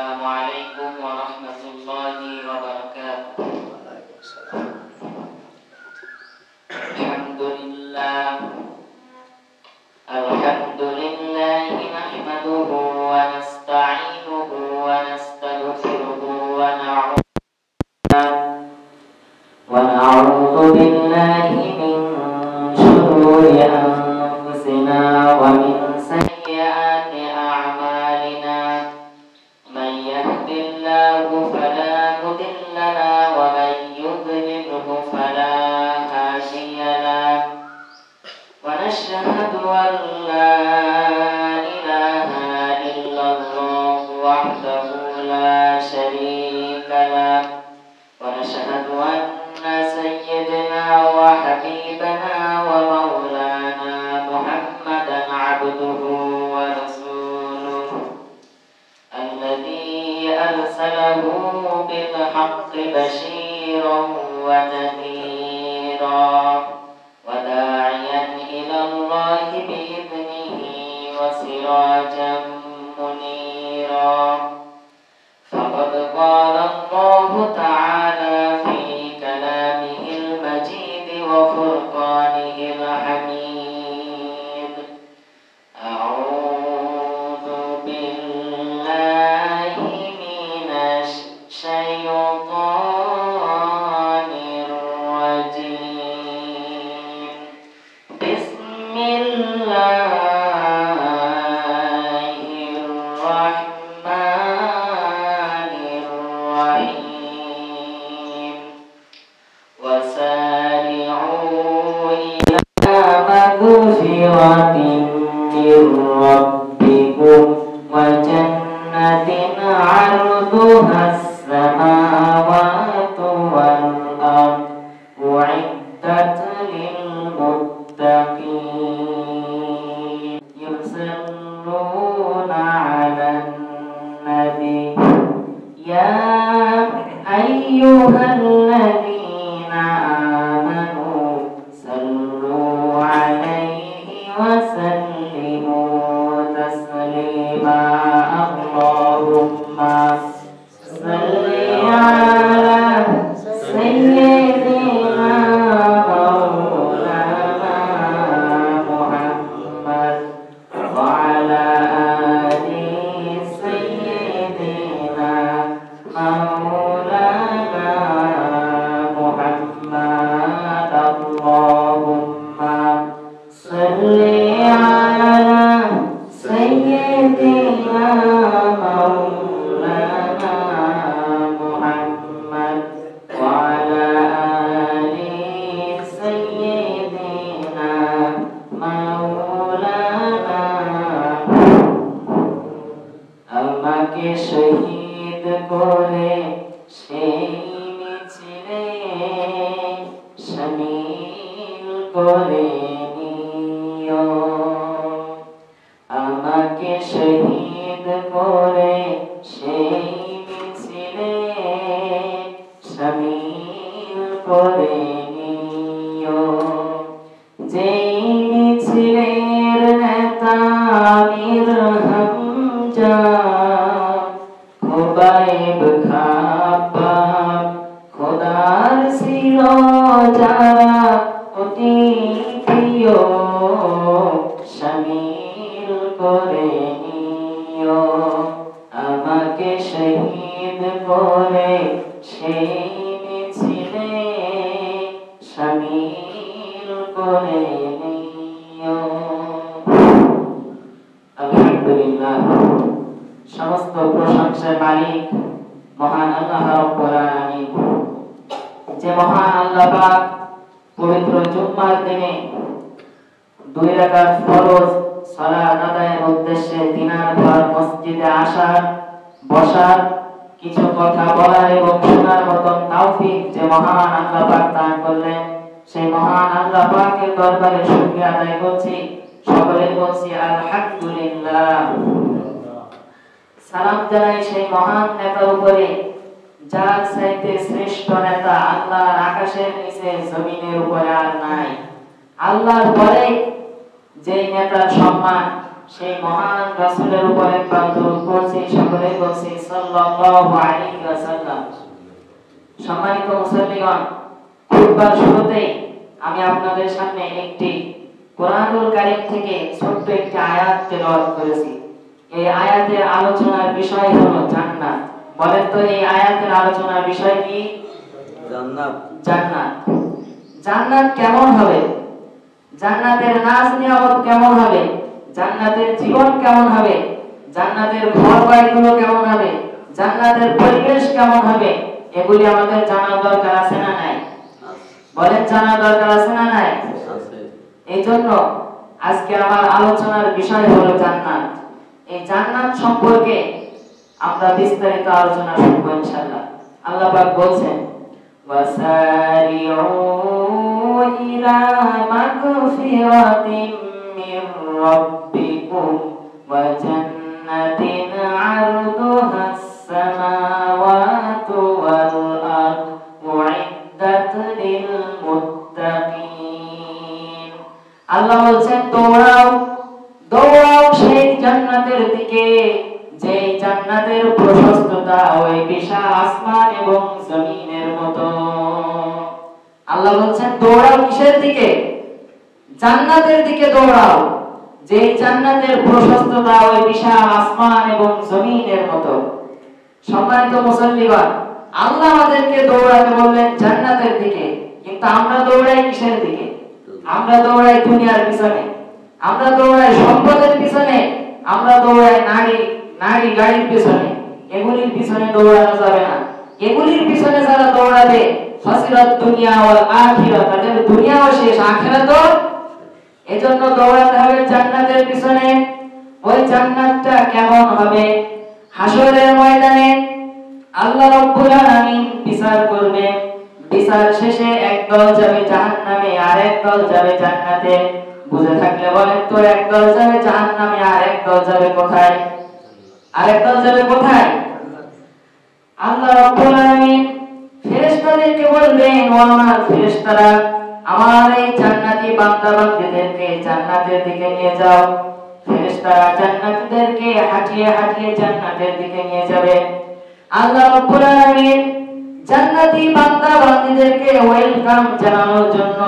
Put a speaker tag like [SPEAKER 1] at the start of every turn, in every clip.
[SPEAKER 1] السلام عليكم ورحمة الله وبركاته. الحمد لله نحمده ونستعينه ونستغفره ونعوذ بالله من شرور أنفسنا ومن سيئات أعمالنا. من يهد الله فلا مضل له ومن يضلله فلا هادي له. ونشهد أن لا إله إلا الله وحده لا شريك له. ونشهد أن سيدنا وحبيبنا ومولانا محمدا عبده ورسوله الذي أرسله بالحق بشيرا ونذيرا وداعيا إلى الله بإذنه وسراجا منيرا. فقد قال الله تعالى في كلامه المجيد وفرقانه الحميد: أعوذ بالله من الشيطان الرجيم. بسم الله الرحمن الرحيم. وسارعوا إلى مغفرة من ربكم وجنة عرضها السماوات والأرض أعدت للمتقين. يصلون على النبي يا أيها الذين آمنوا صلوا عليه وسلموا تسليما. اللهم صل على سيدنا مولانا محمد وعلى آل سيدنا مولانا محمد. اللهم صل على سيدنا مولانا محمد وعلى آل سيدنا مولانا। আমাকে শহীদ করে সেই মিছিলে শামিল করে নিও। আমাকে শহীদ করে সেই মিছিলে শামিল করে নিও। যেই মিছিলের নেতা আমির হামজা খুবাইব খাব্বাব খোদার ছিল যারা অতি প্রিয় শামিল করে নিও। আমাকে শহীদ করে সেই মিছিলে শামিল করে নিও। আলহামদুলিল্লাহ, সমস্ত প্রশংসার মালিক মহান আল্লাহ রাব্বুল আলামিন। যে মহান আল্লাহ পাক পবিত্র জুম্মার দিনে 2 রাকাত ফরজ সালাত আদায়ের উদ্দেশ্যে দিনার পর মসজিদে আসার, বসার, কিছু কথা বলার এবং শোনার মতন তৌফিক যে মহান আল্লাহ পাক দান করলেন, সেই মহান আল্লাহ পাকের দরবারে শুকরিয়া আদায় করছি। সকলে বলছি আলহামদুলিল্লাহ। সালাম জানাই সেই মহান নেতার উপরে যার চাইতে শ্রেষ্ঠ নেতা আল্লাহর আকাশের নিচে জমিনের উপরে আর নাই। আল্লাহর পরে যেই নেতার সম্মান সেই মহান রাসূলের উপর একবার দরুদ পড়ছি, সকলে বলছি সাল্লাল্লাহু আলাইহি ওয়াসাল্লাম। সম্মানিত মুসল্লিগণ, খুতবার শুরুতেই আমি আপনাদের সামনে একটি কোরআনুল কারীম থেকে ছোট্ট একটি আয়াত তেলাওয়াত করেছি। এই আয়াতের আলোচনার বিষয় হলো জান্নাত। বলেন তো এই আয়াতের আলোচনার বিষয় কি? জান্নাত। জান্নাত। জান্নাত কেমন হবে? জান্নাতের নাজ নিয়ামত কেমন হবে? জান্নাতের জীবন কেমন হবে? জান্নাতের ঘর বাড়িগুলো কেমন হবে? জান্নাতের পরিবেশ কেমন হবে? এগুলি আমাদের জানার দরকার আছে না নাই? বলেন জানার দরকার আছে না নাই? আছে। এইজন্য আজকে আমার আলোচনার বিষয় হলো জান্নাত। এই জান্নাত সম্পর্কে আমরা বিস্তারিত আলোচনা শুনবো ইনশাআল্লাহ। আল্লাহ পাক বলছেন ওয়াসারিউ ইলা মাগফিরাতিম মির রাব্বিকুম ওয়া জান্নাতিন আরদুহাস সামাওয়াতু ওয়াল আরদ উইদ্দাত লিল মুত্তাকিন। আল্লাহ বলছেন দৌড়াও সেই জান্নাতের দিকে যে জান্নাতের প্রশস্ততা ওই বিশাল আসমান এবং জমিনের মতো। আল্লাহ বলছেন দৌড়াও কিসের দিকে? জান্নাতের দিকে দৌড়াও যে জান্নাতের প্রশস্ততা ওই বিশাল আসমান এবং জমিনের মতো। সম্মানিত মুসল্লিগণ, আল্লাহ আমাদেরকে দৌড়াতে বললেন জান্নাতের দিকে, কিন্তু আমরা দৌড়াই কিসের দিকে? আমরা দৌড়াই দুনিয়ার পিছনে, আমরা দৌড়াই সম্পদের পিছনে, আমরা দৌড়াই নারী গাড়ির পিছনে। এগুলির পিছনে দৌড়ানো যাবে না। এগুলির পিছনে যারা দৌড়াবে ফাসিরাত দুনিয়া ওয়াল আখিরাত, তাদের দুনিয়াও শেষ, আখিরাতও। এজন্য দৌড়াতে হবে জান্নাতের পিছনে। ওই জান্নাতটা কেমন হবে? হাসরের ময়দানে আল্লাহ রাব্বুল আলামিন বিচার করবে। বিচার শেষে একদল যাবে জাহান্নামে আর একদল যাবে জান্নাতে। বুঝে থাকলে বলেন তো, একদল যাবে জাহান্নামে আর একদল যাবে কোথায়? আরেকদল যাবে কোথায়? আল্লাহ রাব্বুল আলামিন ফেরেশতাদেরকে বলবেন, ও আমার ফেরেশতারা, আমার এই জান্নাতি বান্দা-বান্দীদেরকে জান্নাতের দিকে নিয়ে যাও। ফেরেশতারা জান্নাতীদেরকে হাঁটিয়ে হাঁটিয়ে জান্নাতের দিকে নিয়ে যাবে। আল্লাহ রাব্বুল আলামিন জান্নাতি বান্দা-বান্দীদেরকে ওয়েলকাম জানানোর জন্য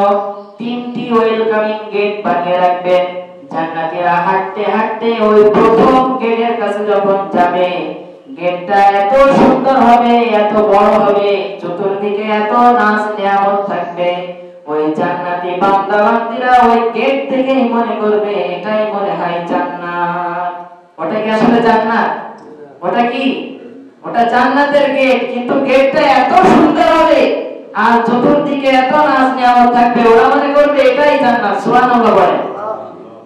[SPEAKER 1] তিনটি ওয়েলকামিং গেট বানিয়ে রাখবেন। জান্নাতীরা হাঁটতে হাঁটতে ওই প্রথম গেটের কাছে যখন যাবে, গেটটা এত সুন্দর হবে, এত বড় হবে, চতুর্দিকে এত নাজ নিয়ামত থাকবে। ওই জান্নাতি বান্দা-বান্দীরা ওই গেট থেকেই মনে করবে এটাই মনে হয় জান্নাত। ওটা কি আসলে জান্নাত? ওটা কি? ওটা জান্নাতের গেট, কিন্তু গেটটা এত সুন্দর হবে আর চতুর্দিকে এত নাজ নিয়ামত থাকবে, ওরা মনে করবে এটাই জান্নাত। সুবহানাল্লাহ বলেন।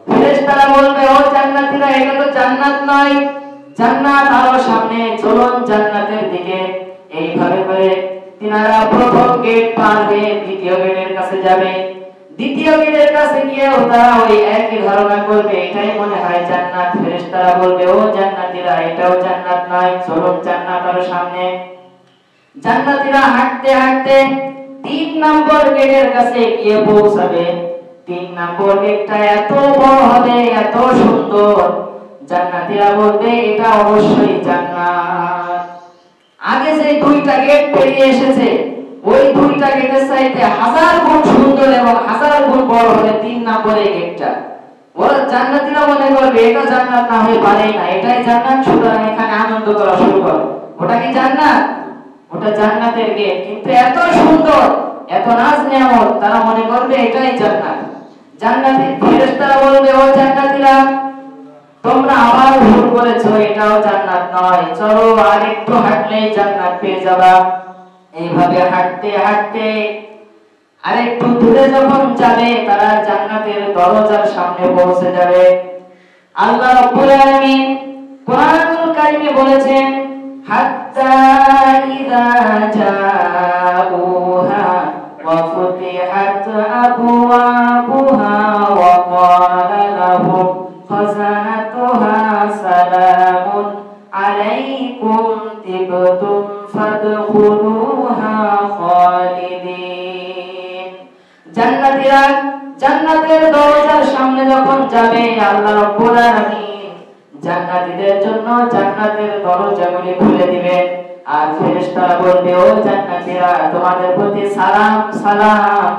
[SPEAKER 1] ফেরেশতারা বলবে, ও জান্নাতীরা, এটা তো জান্নাত নয়, জান্নাত আরো সামনে, চলুন জান্নাতের দিকে। এইভাবে করে তিনারা প্রথম গেট পার হয়ে দ্বিতীয় গেটের কাছে যাবে। দ্বিতীয় গেটের কাছে গিয়েও তারা ওই একই ধারণা করবে এটাই মনে হয় জান্নাত। ফেরেশতারা বলবে, ও জান্নাতীরা, এটাও জান্নাত নয়, চলুন জান্নাত আরো সামনে। জান্নাতীরা হাঁটতে হাঁটতে 3 নম্বর গেটের কাছে গিয়ে পৌঁছাবে। 3 নম্বর গেটটা এত বড় হবে, এত সুন্দর, জান্নাতীরা বলবে এটা অবশ্যই জান্নাত। আগে যে 2টা গেট পেরিয়ে এসেছে, ওই 2টা গেটের চাইতে 1000 গুণ সুন্দর এবং 1000 গুণ বড় হবে 3 নম্বরের গেটটা। ওরা জান্নাতীরা মনে করবে এটা জান্নাত না হয়ে পারেই না, এটাই জান্নাত, সুতরাং এখানে আনন্দ করা শুরু করো। ওটা কি জান্নাত? ওটা জান্নাতের গেট, কিন্তু এত সুন্দর, এত নাজ নিয়ামত, তারা মনে করবে এটাই জান্নাত। জান্নাতি ফেরেশতারা বলবে, ও জান্নাতীরা, তোমরা আবার ভুল করেছো, এটাও জান্নাত নয়, চলো আর একটু হাঁটলেই জান্নাত পেয়ে যাবা। এইভাবে হাঁটতে হাঁটতে আরেকটু দূরে যখন যাবে, তারা জান্নাতের দরজার সামনে পৌঁছে যাবে। আল্লাহ রাব্বুল আলামিন কোরআনুল কারীমে বলেছেন, হাত্তা ইযা জাউহা ওয়া ফুতিহাত আবওয়াবুহা ওয়া ক্বালা লাহুম খাযানাতুহা সালামুন আলাইকুম তিবতুম ফাদখুলুহা খালিদিন। জান্নাতীরা জান্নাতের দরজার সামনে যখন যাবে, আল্লাহ রাব্বুল আলামিন জান্নাতীদের জন্য জান্নাতের দরজাগুলি খুলে দিবেন। আর ফেরেশতারা বলবে, ও জান্নাতীরা, তোমাদের প্রতি সালাম সালাম,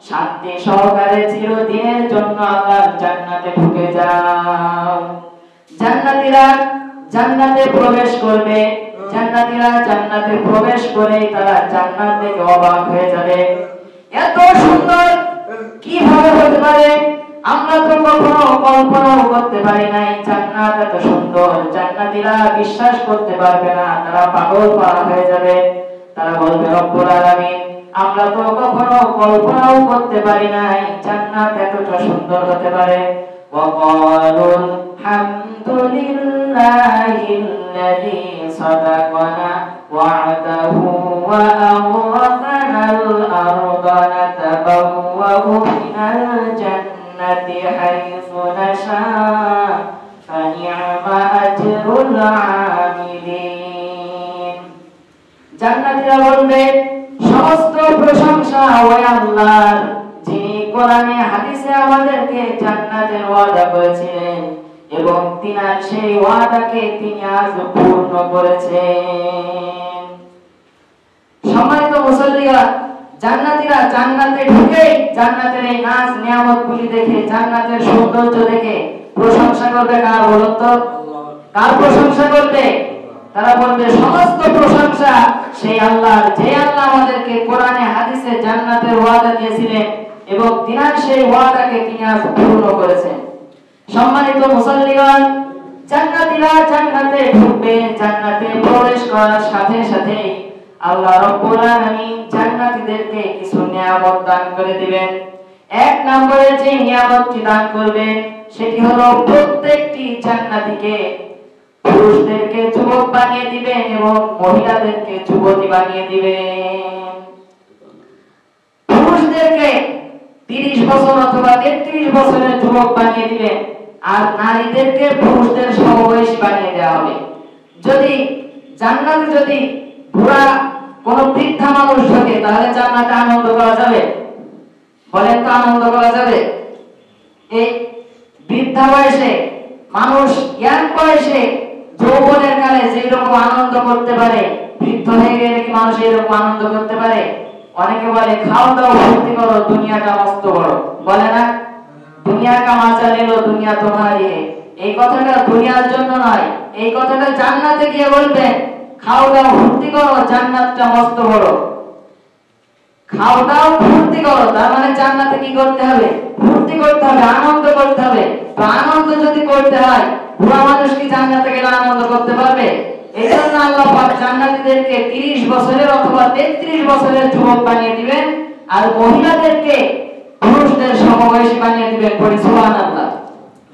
[SPEAKER 1] শান্তি সহকারে চিরদিনের জন্য আল্লাহর জান্নাতে ঢুকে যাও। জান্নাতীরা জান্নাতে প্রবেশ করবে। জান্নাতীরা জান্নাতে প্রবেশ করে তারা জান্নাত দেখে অবাক হয়ে যাবে। এত সুন্দর কিভাবে হতে পারে? আমরা তো কখনো কল্পনাও করতে পারি নাই জান্নাত এত সুন্দর। জান্নাতীরা বিশ্বাস করতে পারবে না, তারা পাগল পারা হয়ে যাবে। তারা বলবে, রব্বুল আলামিন, আমরা তো কখনো কল্পনাও করতে পারি নাই জান্নাত এতটা সুন্দর হতে পারে। وقالوا الحمد لله الذي صدقنا وعده وأورثنا الأرض نتبوأ من الجنة حيث نشاء فنعم أجر العاملين। জান্নাতীরা বলবে, সমস্ত প্রশংসা ওই আল্লাহর, যিনি কোরআনে হাদিসে আমাদেরকে জান্নাতের ওয়াদা করেছিলেন এবং তিনার সেই ওয়াদাকে তিনি আজ পূর্ণ করেছেন। সম্মানিত মুসল্লিরা, জান্নাতীরা জান্নাতে ঢুকে জান্নাতের এই নাজ নিয়ামতগুলি দেখে, জান্নাতের সৌন্দর্য দেখে প্রশংসা করবে কার? বলুন তো, কার প্রশংসা করবে? তারা বলবে, সমস্ত প্রশংসা সেই আল্লাহর, যে আল্লাহ আমাদেরকে কোরআনে হাদিসে জান্নাতের ওয়াদা দিয়েছিলেন এবং তিনার সেই ওয়াদাকে তিনি আজ পূর্ণ করেছেন। সম্মানিত মুসল্লিগণ, জান্নাতীরা জান্নাতে ঢুকবে। জান্নাতে প্রবেশ করার সাথে সাথে আল্লাহ রাব্বুল আলামিন জান্নাতীদেরকে কিছু নিয়ামত দান করে দিবেন। এক নম্বরে যে নিয়ামতটি দান করবেন সেটি হলো প্রত্যেকটি জান্নাতীকে পুরুষদেরকে যুবক বানিয়ে দিবেন এবং মহিলাদেরকে যুবতী বানিয়ে দিবেন। পুরুষদেরকে 30 বছর অথবা 33 বছরের যুবক বানিয়ে দিবেন আর নারীদেরকে পুরুষদের সমবয়সী বানিয়ে দেওয়া হবে। যদি জান্নাতে যদি বুড়া কোন বৃদ্ধা মানুষ থাকে তাহলে জান্নাতে আনন্দ করা যাবে? বলেন তো, আনন্দ করা যাবে? এই বৃদ্ধা বয়সে মানুষ ইয়াং বয়সে যৌবনের কালে যে রকম আনন্দ করতে পারে, বৃদ্ধ হয়ে গেলে কি মানুষ এরকম আনন্দ করতে পারে? অনেকে বলে, খাও দাও ফুর্তি করো, দুনিয়াটা মস্ত বড়। বলে না, দুনিয়া কা মজা নিলো দুনিয়া তোমারই। এই কথাটা দুনিয়ার জন্য নয়, এই কথাটা জান্নাতে গিয়ে বলবেন, খাও দাও ফুর্তি করো, জান্নাতটা মস্ত বড়। খাও দাও ফুর্তি করো, তার মানে জান্নাতে কি করতে হবে? ফুর্তি করতে হবে, আনন্দ করতে হবে। তো আনন্দ যদি করতে হয়, বুড়া মানুষ কি জান্নাতে গেলে আনন্দ করতে পারবে? এই জন্য আল্লাহ পাক জান্নাতীদেরকে 30 বছরের অথবা 33 বছরের যুবক বানিয়ে দিবেন আর মহিলাদেরকে পুরুষদের সমবয়সী বানিয়ে দিবেন। পড়ি সুবহানাল্লাহ।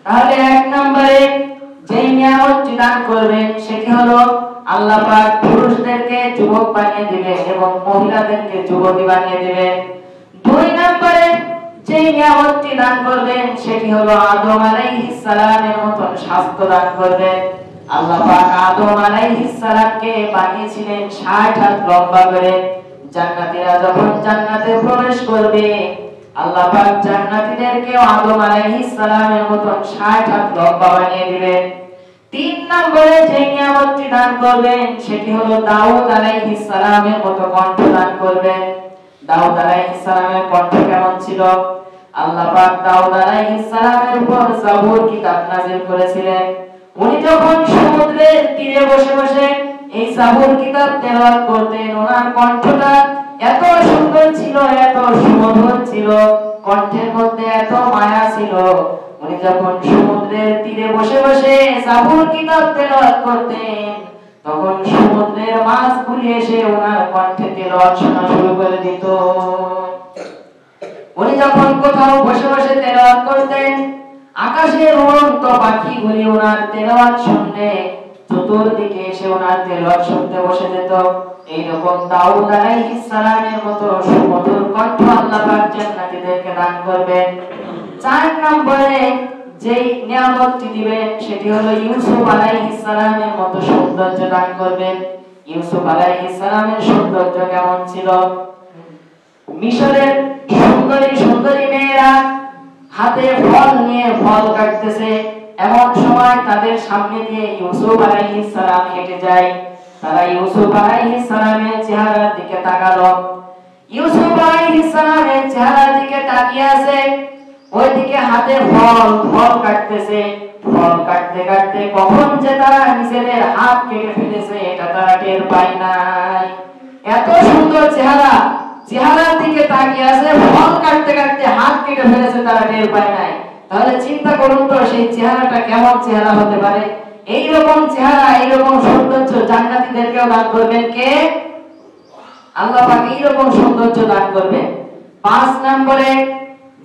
[SPEAKER 1] তাহলে এক নম্বরে যে নিয়ামতটি দান করবেন সেটি হলো আল্লাহ পাক পুরুষদেরকে যুবক বানিয়ে দিবেন এবং মহিলাদেরকে যুবতী বানিয়ে দিবেন। দুই নম্বরে যে নিয়ামতটি দান করবেন সেটি হলো আদম আলাইহিস সালামের মতন স্বাস্থ্য দান করবেন। আল্লাহ পাক আদম আলাইহিস সালামকে বানিয়েছিলেন 60 হাত লম্বা করে। জান্নাতীরা যখন জান্নাতে প্রবেশ করবে, আল্লাহ পাক জান্নাতীদেরকে আদম আলাইহিস সালামের মতন 60 হাত লম্বা বানিয়ে দিবেন। তিন নম্বরে যে নিয়ামতটি দান করবেন সেটি হলো দাউদ আলাইহিস সালামের মতো কণ্ঠ দান করবেন। দাউদ আলাইহিস সালামের কণ্ঠ কেমন ছিল? আল্লাহ পাক দাউদ আলাইহিস সালামের উপর জাবুর কিতাব নাযিল করেছিলেন। উনি যখন সমুদ্রের তীরে বসে বসে এই জাবুর কিতাব তেলাওয়াত করতেন, ওনার কণ্ঠটা এত সুন্দর ছিল, এত সুমধুর ছিল, কণ্ঠের মধ্যে এত মায়া ছিল। উনি যখন সমুদ্রের তীরে বসে বসে জাবুর কিতাব তেলাওয়াত করতেন, তখন সমুদ্রের মাছগুলি এসে ওনার কণ্ঠে তেলাওয়াত শোনা শুরু করে দিত। উনি যখন কোথাও বসে বসে তেলাওয়াত করতেন, আকাশের উড়ন্ত পাখিগুলি ওনার তেলাওয়াত শুনলে চতুর্দিকে এসে ওনার তেলাওয়াত শুনতে বসে যেত। এইরকম দাউদ আলাইহিস সালামের মতো সুমধুর কণ্ঠ আল্লাহ পাক জান্নাতীদেরকে দান করবেন। 4 নম্বরে যেই নিয়ামতটি দিবেন সেটি হলো ইউসুফ আলাইহিস সালামের মতো সৌন্দর্য দান করবেন। ইউসুফ আলাইহিস সালামের সৌন্দর্য কেমন ছিল? মিশরের সুন্দরী সুন্দরী মেয়েরা হাতে ফল নিয়ে ফল কাটতেছে, এমন সময় তাদের সামনে দিয়ে ইউসুফ আলাইহিস সালাম হেঁটে যায়। তারা ইউসুফ আলাইহিস সালামের চেহারার দিকে তাকালো। ইউসুফ আলাইহিস সালামের চেহারার দিকে তাকিয়ে আছে, ওইদিকে হাতে ফল কাটতেছে। ফল কাটতে কাটতে কখন যে তারা নিজেদের হাত কেটে ফেলেছে এটা তারা টের পায় নাই। এত সুন্দর চেহারার দিকে তাকিয়ে আছে, ফল কাটতে কাটতে হাত কেটে ফেলেছে, তারা টের পায় নাই। তাহলে চিন্তা করুন তো সেই চেহারাটা কেমন চেহারা হতে পারে। এইরকম চেহারা, এইরকম সৌন্দর্য জান্নাতীদেরকেও দান করবেন কে? আল্লাহ পাক এইরকম সৌন্দর্য দান করবেন। 5 নম্বরে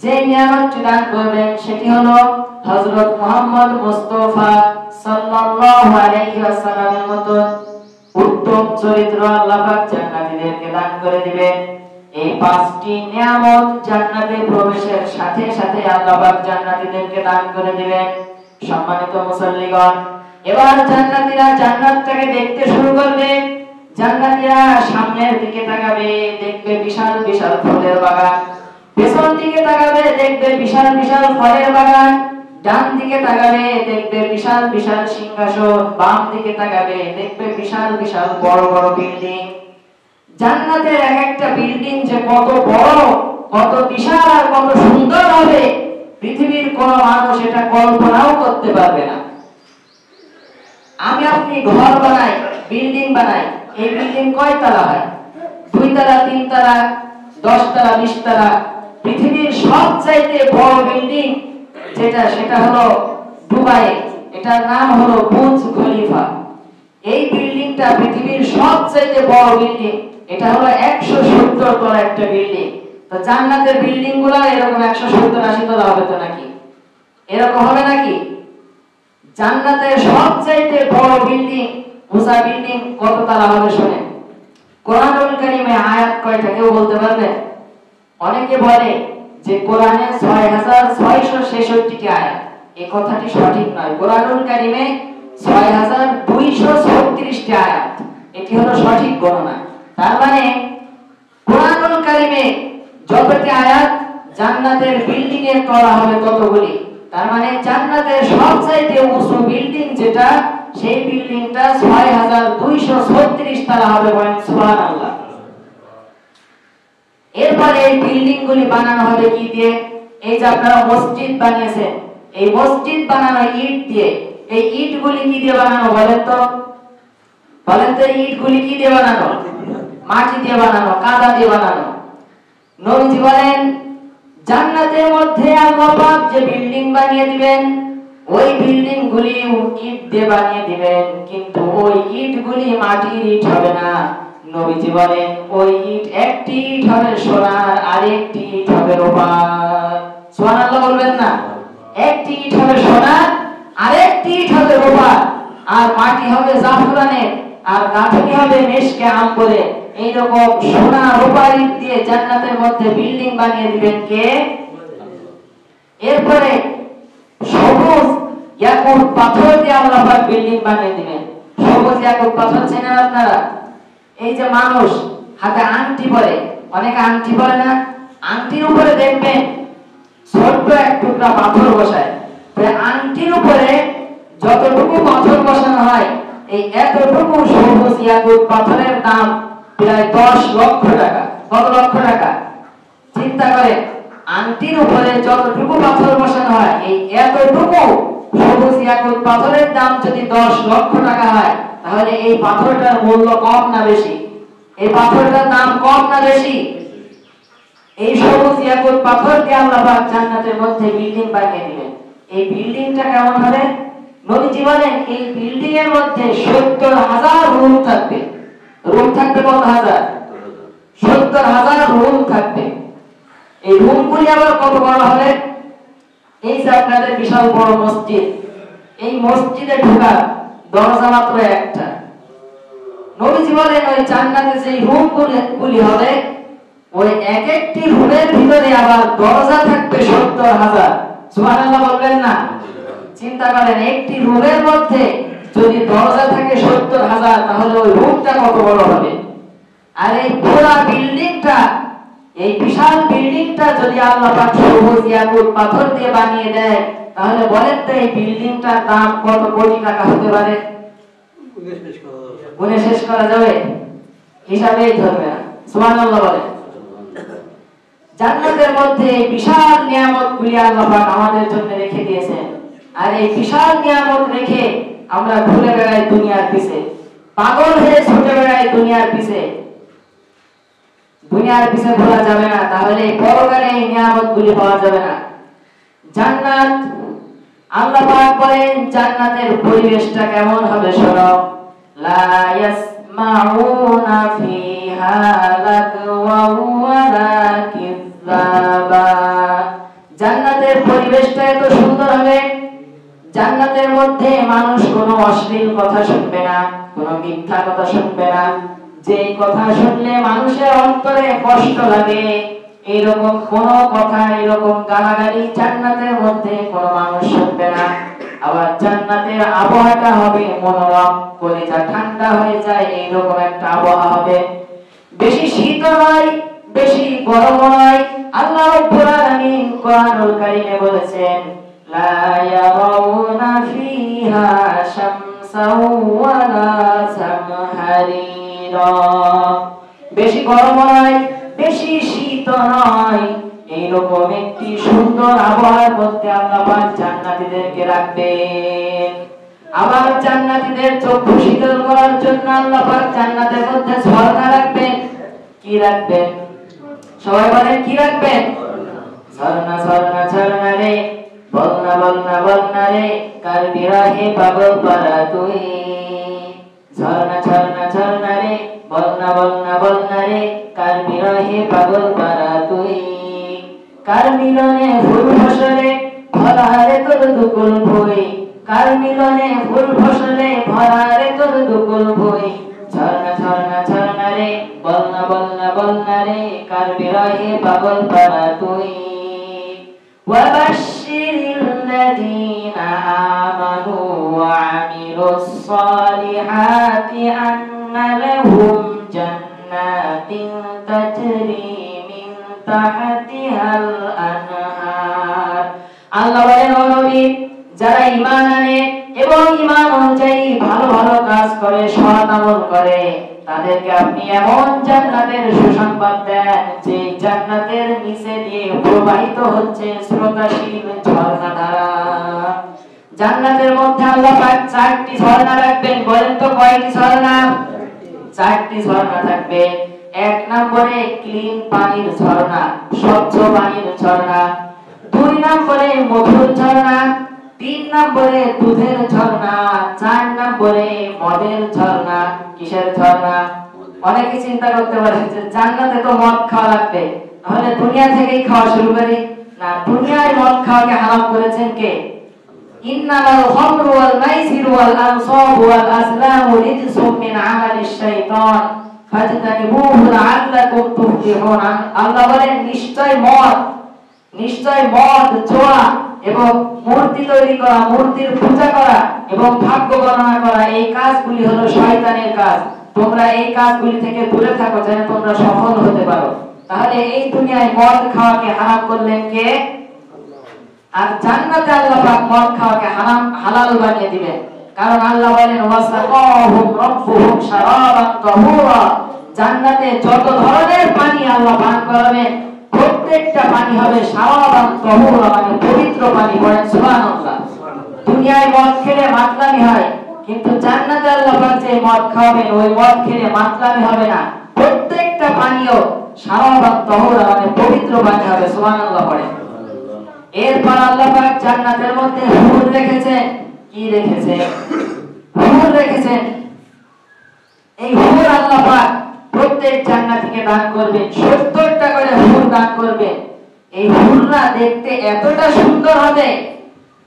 [SPEAKER 1] যে নিয়ামতটি দান করবেন সেটি হলো হযরত মুহাম্মদ মুস্তাফা সাল্লাল্লাহু আলাইহি ওয়াসাল্লামের মতো উত্তম চরিত্র আল্লাহ পাক জান্নাতীদেরকে দান করে দিবেন। এই 5টি নিয়ামত জান্নাতে প্রবেশের সাথে সাথে আল্লাহ পাক জান্নাতীদেরকে দান করে দিবেন। সম্মানিত মুসল্লিগণ, এবার জান্নাতীরা জান্নাতটাকে দেখতে শুরু করবে। জান্নাতীরা সামনের দিকে তাকাবে, দেখবে বিশাল বিশাল ফুলের বাগান। পেছন দিকে তাকাবে, দেখবে বিশাল বিশাল ফলের বাগান। ডান দিকে তাকাবে, দেখবে বিশাল বিশাল সিংহাসন। বাম দিকে তাকাবে, দেখবে বিশাল বিশাল বড় বড় বিল্ডিং। জান্নাতের এক একটা বিল্ডিং যে কত বড়, কত বিশাল আর কত সুন্দর হবে, পৃথিবীর কোন মানুষ এটা কল্পনাও করতে পারবে না। আমি আপনি ঘর বানাই, বিল্ডিং বানাই, এই বিল্ডিং কয় তলা হয়? 2 তলা, 3 তলা, 10 তলা, 20 তলা। পৃথিবীর সবচাইতে বড় বিল্ডিং যেটা, সেটা হলো দুবাই, এটার নাম হলো বুর্জ খলিফা। এই বিল্ডিংটা পৃথিবীর সবচাইতে বড় বিল্ডিং। এটা হলো 170 তলা একটা বিল্ডিং। তো জান্নাতের বিল্ডিং গুলো এরকম 170-80 তলা হবে তো নাকি? এরকম হবে নাকি? জান্নাতের সবচাইতে বড় বিল্ডিং, উঁচা বিল্ডিং কত তলা হবে শুনেন। কোরআনুল কারীমে আয়াত কয়টা কেউ বলতে পারবে? অনেকে বলে যে কোরআনে 6666টি আয়াত। এই কথাটি সঠিক নয়। কোরআনুল কারীমে 6236টি আয়াত, এটি হলো সঠিক গণনা। তার মানে কোরআনুল কারীমে যতটি আয়াত, জান্নাতের বিল্ডিং এর তলা হবে ততগুলি। তার মানে জান্নাতের সবচাইতে উঁচু বিল্ডিং যেটা, সেই বিল্ডিংটা 6236 তলা হবে। বলেন সুবহানাল্লাহ। এরপরে এই বিল্ডিং গুলি বানানো হবে কি দিয়ে? এই যে আপনারা মসজিদ বানিয়েছেন, এই মসজিদ বানানো ইট দিয়ে। এই ইট গুলি কি দিয়ে বানানো বলেন তো? বলেন তো ইট গুলি কি দিয়ে বানানো? মাটি দিয়ে বানানো, কাদা দিয়ে বানানো। নবীজি বলেন জান্নাতের মধ্যে আল্লাহ পাক যে বিল্ডিং বানিয়ে দিবেন, ওই বিল্ডিং গুলি ইট দিয়ে বানিয়ে দিবেন, কিন্তু ওই ইট গুলি মাটির ইট হবে না। নবীজি বলেন ওই ইট, একটি ইট হবে সোনার, আরেকটি ইট হবে রূপার। সুবহানাল্লাহ বলবেন না? একটি ইট হবে সোনার, আরেকটি ইট হবে রূপার। আর মাটি হবে জাফরানের, আর গাঁথনি হবে মেশকে আম্বরে। এইরকম সোনা রূপার ইট দিয়ে জান্নাতের মধ্যে বিল্ডিং বানিয়ে দিবেন কে? এরপরে সবুজ ইয়াকুত পাথর দিয়ে আল্লাহ পাক বিল্ডিং বানিয়ে দিবেন। সবুজ ইয়াকুত পাথর চেনেন আপনারা? এই যে মানুষ হাতে আংটি পরে, অনেকে আংটি পরে না, আংটির উপরে দেখবেন ছোট্ট এক টুকরা পাথর বসায়। আংটির উপরে যতটুকু পাথর বসানো হয়, এই এতটুকু সবুজ ইয়াকুত পাথরের দাম প্রায় 10 লক্ষ টাকা। কত লক্ষ টাকা? চিন্তা করেন, আংটির উপরে যতটুকু পাথর বসানো হয়, এই এতটুকু সবুজ ইয়াকুত পাথরের দাম যদি 10 লক্ষ টাকা হয়, তাহলে এই পাথরটার মূল্য কম না বেশি? এই পাথরটার দাম কম না বেশি? এই সবুজ ইয়াকুত পাথর দিয়ে আল্লাহ পাক জান্নাতের মধ্যে বিল্ডিং বানিয়ে দিবেন। এই বিল্ডিংটা কেমন হবে? নবীজি বলেন এই বিল্ডিং এর মধ্যে 70,000 রুম থাকবে। রুম থাকবে কত হাজার? 70,000 রুম থাকবে। এই রুমগুলি আবার কত বড় হবে? এই যে আপনাদের বিশাল বড় মসজিদ, এই মসজিদে ঢোকার দরজা মাত্র একটা। নবীজি বলেন ওই জান্নাতে যে রুমগুলি হবে, ওই এক একটি রুমের ভিতরে আবার দরজা থাকবে 70,000। সুবহানাল্লাহ বলবেন না? চিন্তা করেন, একটি রুমের মধ্যে যদি দরজা থাকে 70,000, তাহলে ওই রুমটা কত বড় হবে। আর এই পুরো বিল্ডিংটা, এই বিশাল বিল্ডিংটা যদি আল্লাহ পাক সবুজ ইয়াকুত পাথর দিয়ে বানিয়ে দেয়, তাহলে বলেন তো এই বিল্ডিংটার দাম কত কোটি টাকা হতে পারে? গুণে শেষ করা যাবে? হিসাবেই ধরবে না। সুবহানাল্লাহ বলেন। জান্নাতের মধ্যে বিশাল নিয়ামতগুলি আল্লাহ পাক আমাদের জন্য রেখে দিয়েছেন। আর এই বিশাল নিয়ামত রেখে আমরা ঘুরে বেড়াই দুনিয়ার পিছে, পাগল হয়ে ছুটে বেড়াই দুনিয়ার পিছে। দুনিয়ার পিছে ঘোরা যাবে না, তাহলে পরকালে এই নিয়ামতগুলি পাওয়া যাবে না। জান্নাত, আল্লাহ পাক বলেন জান্নাতের পরিবেশটা কেমন হবে শোনো। লা ইয়াসমাউনা ফিহা লাগওয়া ওয়ালা কিযাবা। জান্নাতের পরিবেশটা এত সুন্দর হবে, জান্নাতের মধ্যে মানুষ কোনো অশ্লীল কথা শুনবে না, কোনো মিথ্যা কথা শুনবে না। যেই কথা শুনলে মানুষের অন্তরে কষ্ট লাগে এরকম কোন কথা, এরকম গালাগালি জান্নাতের মধ্যে কোনো মানুষ শুনবে না। আবার জান্নাতের আবহাওয়াটা হবে মনোরম, কলিজা ঠান্ডা হয়ে যায় এইরকম একটা আবহাওয়া হবে। বেশি শীত নয়, বেশি গরম নয়। আল্লাহ রাব্বুল আলামিন কোরআনুল কারীমে বলেছেন লা ইয়ারাউনা ফিহা শামসাও ওয়ালা জামহারিরা। বেশি গরম নয়, বেশি শীত নয়, এইরকম একটি সুন্দর আবহাওয়ার মধ্যে আল্লাহ পাক জান্নাতীদেরকে রাখবেন। আবার জান্নাতীদের চক্ষু শীতল করার জন্য আল্লাহ পাক জান্নাতের মধ্যে ঝর্ণা রাখবেন। কি রাখবেন? সবাই বলেন কি রাখবেন? ঝর্ণা ঝর্ণা ঝর্ণা রে, বলনা বলনা বলনা রে, কার বিরহে পাগল পারা তুই। ঝর্ণা ঝর্ণা ঝর্ণা রে, বলনা বলনা বলনা রে, কার বিরহে পাগল পারা তুই। কার মিলনে ফুল ফসলে ভরা রে তোর দুকুল ভুই। কার মিলনে ফুল ফসলে ভরা রে তোর দুকুল ভুই। ঝর্ণা ঝর্ণা ঝর্ণা রে, বলনা বলনা বলনা রে, কার বিরহে পাগল পারা তুই। ওয়াবাশশিরিল লাযীনা আমানু ওয়া আমিলুস সালিহাতি আন্না লাহুম জান্নাতিন তাজরি মিন তাহতিহাল আনহার। আল্লাহ বলেন ও নবী, যারা ঈমান আনে এবং ঈমান অনুযায়ী ভালো ভালো কাজ করে, সৎ আমল করে, তাদেরকে আপনি এমন জান্নাতের সুসংবাদ দেন যে জান্নাতের নিচে দিয়ে প্রবাহিত হচ্ছে স্রোতশীল ঝর্ণাধারা। জান্নাতের মধ্যে আল্লাহ পাক 4টি ঝর্ণা রাখবেন। বলেন তো কয়টি ঝর্ণা? 4টি ঝর্ণা থাকবে। 1 নম্বরে ক্লিন পানির ঝর্ণা, স্বচ্ছ পানির ঝর্ণা। 2 নম্বরে মধুর ঝর্ণা। 3 নম্বরে দুধের ঝর্ণা। 4 নম্বরে মদের ঝর্ণা। কিসের ঝর্ণা? অনেকে চিন্তা করতে পারেন যে জান্নাতে তো মদ খাওয়া লাগবে, তাহলে দুনিয়া থেকেই খাওয়া শুরু করি। না, দুনিয়ায় মদ খাওয়াকে হারাম করেছেন কে? ইন্নামাল খামরু ওয়াল মাইসিরু ওয়াল আনসাবু ওয়াল আসলামু রিজসুম মিন আমালিশ শাইতান ফাজতানিবুহু লাআল্লাকুম তুফলিহুন। আল্লাহ বলেন নিশ্চয় মদ, জুয়া এবং মূর্তি তৈরি করা, মূর্তির পূজা করা এবং ভাগ্য গণনা করা, এই কাজগুলি হলো শয়তানের কাজ। তোমরা এই কাজগুলি থেকে দূরে থাকো যেন তোমরা সফল হতে পারো। তাহলে এই দুনিয়ায় মদ খাওয়াকে হারাম করলেন কে? আর জান্নাতে আল্লাহ পাক মদ খাওয়াকে হালাল বানিয়ে দিবেন। কারণ আল্লাহ বলেন ওয়াসাকাহুম রাব্বুহুম শারাবান তাহুরা। জান্নাতে যত ধরনের পানি আল্লাহ পান করাবেন, প্রত্যেকটা পানি হবে শারাবান তাহুরা, মানে পবিত্র পানি। বলেন সুবহানাল্লাহ। দুনিয়ায় মদ খেলে মাতলামি হয়, কিন্তু জান্নাতে আল্লাহ পাক যে মদ খাওয়াবেন ওই মদ খেলে মাতলামি হবে না। প্রত্যেকটা পানিও শারাবান তাহুরা, মানে পবিত্র পানি হবে। সুবহানাল্লাহ পড়ে। এরপর আল্লাহ পাক জান্নাতের মধ্যে হুর রেখেছেন। কি রেখেছেন? হুর রেখেছেন। এই হুর আল্লাহ পাক প্রত্যেক জান্নাতীকে দান করবেন, 70টা করে হুর দান করবেন। এই হুররা দেখতে এতটা সুন্দর হবে,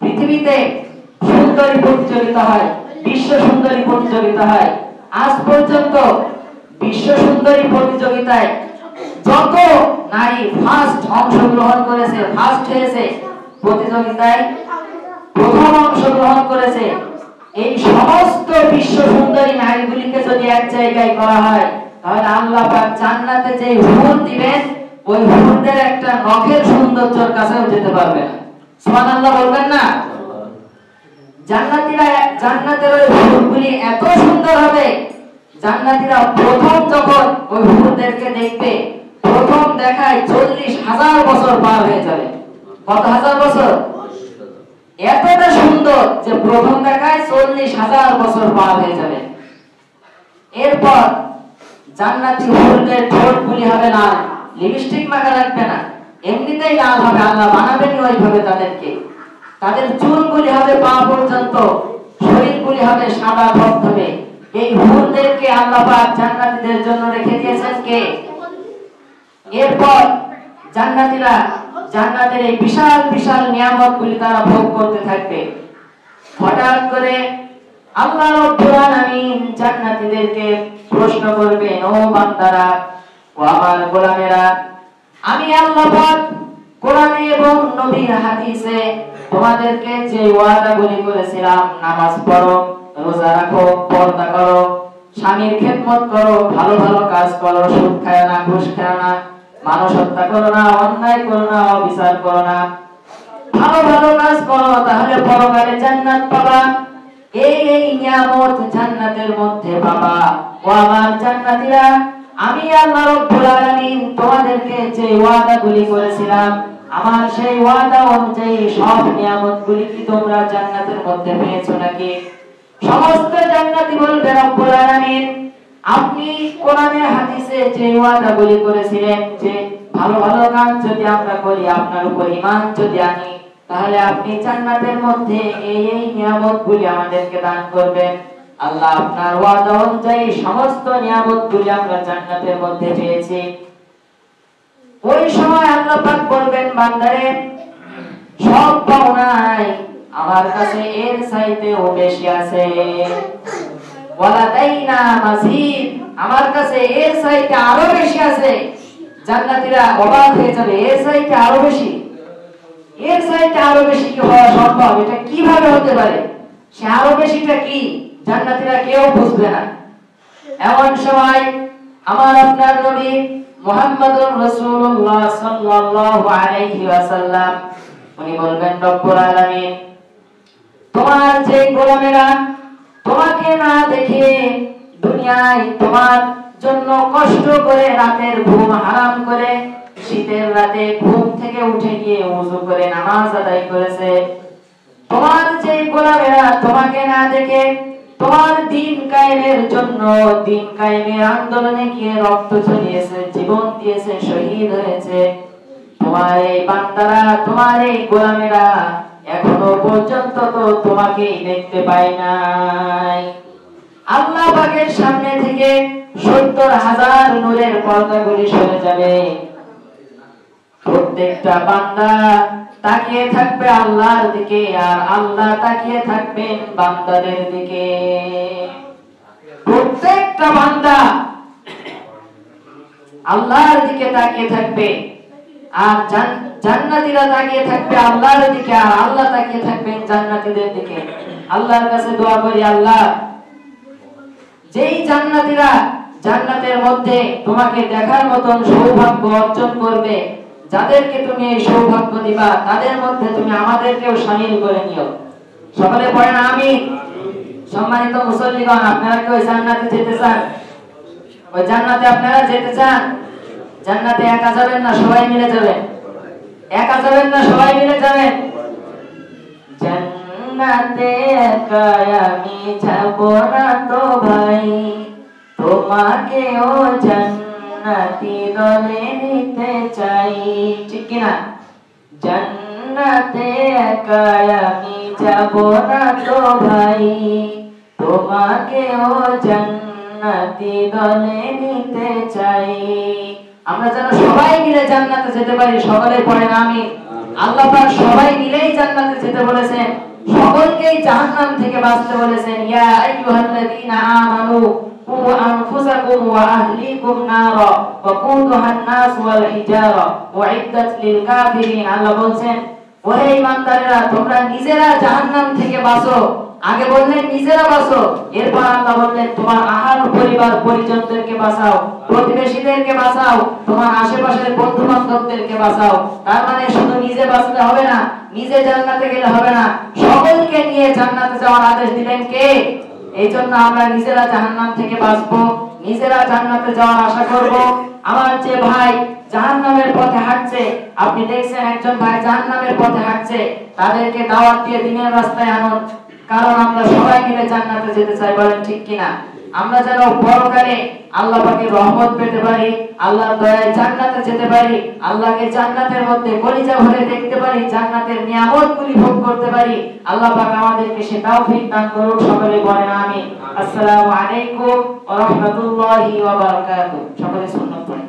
[SPEAKER 1] পৃথিবীতে সুন্দরী প্রতিযোগিতা হয়, বিশ্ব সুন্দরী প্রতিযোগিতা হয়। আজ পর্যন্ত বিশ্ব সুন্দরী প্রতিযোগিতায় যত নারী ফার্স্ট অংশগ্রহণ করেছে, ফার্স্ট হয়েছে, প্রতিযোগিতায় প্রথম অংশগ্রহণ করেছে, এই সমস্ত বিশ্ব সুন্দরী নারীগুলিকে যদি এক জায়গায় করা হয়, তাহলে আল্লাহ পাক জান্নাতে যে হুর দিবেন ওই হুরদের একটা নখের সৌন্দর্যের কাছেও যেতে পারবে না। সুবহানাল্লাহ বলবেন না? জান্নাতীরা জান্নাতের ওই হুরগুলি এত সুন্দর হবে, জান্নাতীরা প্রথম যখন ওই হুরদেরকে দেখবে, প্রথম দেখায় 40,000 বছর পার হয়ে যাবে। কত হাজার বছর? এতটা সুন্দর যে প্রথম দেখায় 40,000 বছর পার হয়ে যাবে। এরপর জান্নাতি হুরদের ঠোঁটগুলি হবে লাল, লিপস্টিক মাখা লাগবে না, এমনিতেই লাল হবে, আল্লাহ বানাবেনই ওইভাবে তাদেরকে। তাদের চুলগুলি হবে পা পর্যন্ত, শরীরগুলি হবে সাদা ধবধবে। এই হুরদেরকে আল্লাহ পাক জান্নাতীদের জন্য রেখে দিয়েছেন কে? এরপর জান্নাতীরা জান্নাতের এই বিশাল বিশাল নিয়ামতগুলি তারা ভোগ করতে থাকবে। হঠাৎ করে আল্লাহ রাব্বুল আলামিন জান্নাতীদেরকে প্রশ্ন করবেন, ও বান্দারা, ও আমার গোলামেরা, আমি আল্লাহ পাক কোরআনে এবং নবীর হাদিসে তোমাদেরকে যে ওয়াদাগুলি করেছিলাম, নামাজ পড়ো, রোজা রাখো, পর্দা করো, স্বামীর খেদমত করো, ভালো ভালো কাজ করো, সুদ খায় না, ঘুষ খায় না, মানুষ হত্যা করো না, অন্যায় করো না, অবিচার করো না, ভালো ভালো কাজ করো, তাহলে পরকালে জান্নাত পাবা। এই নিয়ামত জান্নাতের মধ্যে পাবা। ও আমার জান্নাতীরা, আমি আল্লাহ রাব্বুল আলামিন তোমাদেরকে যে ওয়াদাগুলি করেছিলাম, আমার সেই ওয়াদা অনুযায়ী সব নিয়ামতগুলি কি তোমরা জান্নাতের মধ্যে পেয়েছো নাকি? সমস্ত জান্নাতি বলবে, রব্বুল আলামিন, আপনি কোরআনে হাদিসে যে ওয়াদাগুলি করেছিলেন যে ভালো ভালো কাজ যদি আমরা করি, আপনার উপর ঈমান যদি আনি, তাহলে আপনি জান্নাতের মধ্যে এই নিয়ামতগুলি আমাদেরকে দান করবেন। আল্লাহ আপনার ওয়াদা অনুযায়ী সমস্ত নিয়ামতগুলি আমরা জান্নাতের মধ্যে পেয়েছি। ওই সময় আল্লাহ পাক বলবেন, বান্দারে, সব পাও নাই, আমার কাছে এর চাইতেও বেশি আছে। ওয়ালাদাইনা মাজিদ, আমার কাছে এর চাইতে আরো বেশি আছে। জান্নাতীরা অবাক হয়ে যাবে, এর চাইতে আরো বেশি, এর চাইতে আরো বেশি কি হওয়া সম্ভব? এটা কিভাবে হতে পারে? সে আরো বেশিটা কি জান্নাতীরা কেউ বুঝবে না। এমন সময় আমার আপনার নবী মুহাম্মদুর রাসূলুল্লাহ সাল্লাল্লাহু আলাইহি ওয়াসাল্লাম উনি বলবেন, রব্বুল আলামিন, তোমার যে গোলামেরা তোমাকে না দেখে দুনিয়ায় তোমার জন্য কষ্ট করে রাতের ঘুম হারাম করে শীতের রাতে ঘুম থেকে উঠে গিয়ে ওযু করে নামাজ আদায় করেছে, তোমার যে গোলামেরা তোমাকে না দেখে তোমার দিন কায়েমের জন্য দিন কায়েমের আন্দোলনে গিয়ে রক্ত ঝরিয়েছে, জীবন দিয়েছে, শহীদ হয়েছে, তোমার এই বান্দারা, তোমার এই গোলামেরা এখনো পর্যন্ত তো তোমাকেই দেখতে পায় নাই। আল্লাহ পাকের সামনে থেকে 70,000 নূরের পর্দাগুলি সরে যাবে। প্রত্যেকটা বান্দা তাকিয়ে থাকবে আল্লাহর দিকে, আর আল্লাহ তাকিয়ে থাকবেন বান্দাদের দিকে। প্রত্যেকটা বান্দা আল্লাহর দিকে তাকিয়ে থাকবে, আর জান্নাতীরা তাকিয়ে থাকবে আল্লাহর দিকে, আর আল্লাহ তাকিয়ে থাকবেন জান্নাতীদের দিকে। আল্লাহর কাছে দোয়া করি, আল্লাহ, যেই জান্নাতীরা জান্নাতের মধ্যে তোমাকে দেখার মতন সৌভাগ্য অর্জন করবে, যাদেরকে তুমি এই সৌভাগ্য দিবা, তাদের মধ্যে তুমি আমাদেরকেও শামিল করে নিও। সকলে পড়েন আমিন। সম্মানিত মুসল্লিগণ, আপনারা কি ওই জান্নাতে যেতে চান? ওই জান্নাতে আপনারা যেতে চান? জান্নাতে একা যাবেন না সবাই মিলে যাবেন? একা যাবেন না সবাই মিলে যাবেন? জান্নাতে একা আমি যাব না তো ভাই, তোমাকে ও জান্নাতি দলে নিতে চাই। ঠিক কি না? জান্নাতে একা আমি যাব না তো ভাই, তোমাকে ও জান্নাতি দলে নিতে চাই। আমরা যেন সবাই মিলে জান্নাতে যেতে পারি। সকলে পড়েন আমিন। আল্লাহ পাক সবাই মিলেই জান্নাতে যেতে বলেছেন, সকলকেই জাহান্নাম থেকে বাঁচতে বলেছেন। ইয়া আইয়ুহাল্লাযীনা আমানু কু আনফুসাকুম ওয়া আহলিকুম নারা ওয়াকুদুহা আন-নাস ওয়াল হিজারা উইদ্দাত লিল কাফিরিন। আল্লাহ বলেন, ওহে ঈমানদারেরা, তোমরা নিজেরা জাহান্নাম থেকে বাঁচো আগে বললেন নিজেরা বাঁচো, এরপর আল্লাহ বললেন তোমার আহার পরিবার পরিজনদেরকে বাঁচাও, প্রতিবেশীদেরকে বাঁচাও, তোমার আশেপাশের বন্ধু বান্ধবদেরকে বাঁচাও। তার মানে শুধু নিজে বাঁচলে হবে না, নিজে জান্নাতে গেলে হবে না, সকলকে নিয়ে জান্নাতে যাওয়ার আদেশ দিলেন কে? এই জন্য আমরা নিজেরা জাহান্নাম থেকে বাঁচবো, নিজেরা জান্নাতে যাওয়ার আশা করব। আমার যে ভাই জাহান্নামের পথে হাঁটছে, আপনি দেখছেন একজন ভাই জাহান্নামের পথে হাঁটছে, তাদেরকে দাওয়াত দিয়ে দিনের রাস্তায় আনুন, কারণ আমরা সবাই মিলে জান্নাতে যেতে চাই, বলেন ঠিক কিনা? আমরা যেন পরকালে আল্লাহ পাকের রহমত পেতে পারি, আল্লাহর দয়ায় জান্নাতে যেতে পারি, আল্লাহকে জান্নাতের মধ্যে কলিজা ভরে দেখতে পারি, জান্নাতের নিয়ামতগুলি ভোগ করতে পারি। আল্লাহ পাক আমাদেরকে সে তৌফিক দান করুন। সকলে বলেন আমিন। আসসালামু আলাইকুম ওয়া রাহমাতুল্লাহি ওয়া বারাকাতুহু। সকলে সুন্নাত পড়েন।